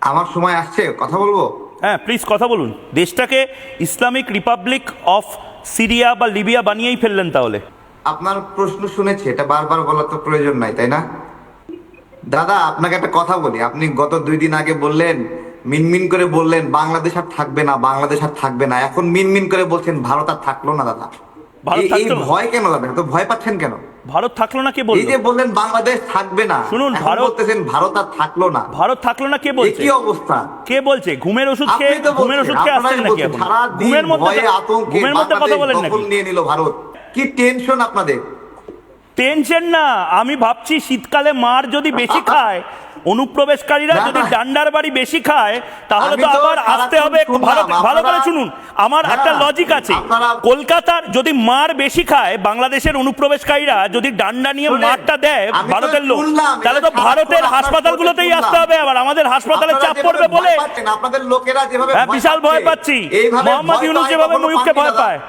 আমার সময় আসছে, কথা বলবো? হ্যাঁ প্লিজ কথা বলুন। দেশটাকে ইসলামিক রিপাবলিক অফ সিরিয়া বা লিবিয়া বানিয়েই ফেললেন তাহলে। আপনার প্রশ্ন শুনেছি, এটা বারবার বলার তো প্রয়োজন নাই, তাই না? দাদা আপনাকে একটা কথা বলি, আপনি গত 2 দিন আগে বললেন, মিনমিন করে বললেন বাংলাদেশ আর থাকবে না, বাংলাদেশ আর থাকবে না। এখন মিনমিন করে বলছেন ভারত আর থাকলো না। দাদা ভারত এই থাকলো না? ভয় কেন দাদা? তো ভয় পাচ্ছেন কেন? ভারত থাকলো না কে এই বললো? যে বললেন বাংলাদেশ থাকবে না, শুনুন, এখন ভারত বলতেছেন ভারত আর থাকলো না। ভারত থাকলো না কে বলছে? কি অবস্থা? কে বলছে? ঘুমের ওষুধ খেয়ে আপনি তো ঘুমের ওষুধ খেয়ে আসছেন নাকি এখন? ঘুমের মধ্যে ঘুমের মধ্যে কথা বলেন নাকি? নিয়ে নিল ভারত। কি টেনশন আপনাদের? টেনশন না, আমি ভাবছি শীতকালে মার যদি বেশি খায়, অনুপ্রবেশকারীরা যদি ডান্ডার বাড়ি বেশি খায়, তাহলে তো আবার আসতে হবে। ভালো করে শুনুন, আমার একটা লজিক আছে। কলকাতার যদি মার বেশি খায়, বাংলাদেশের অনুপ্রবেশকারীরা যদি ডান্ডা নিয়ে মারটা দেয় ভারতের লোক, তাহলে তো ভারতের হাসপাতালগুলোতেই আসতে হবে। আবার আমাদের হাসপাতালে চাপ পড়বে বলে আপনাদের লোকেরা যেভাবে বিশাল ভয় পাচ্ছি। মোহাম্মদ ইউনূস যেভাবে ময়ূরকে ভয় পায়।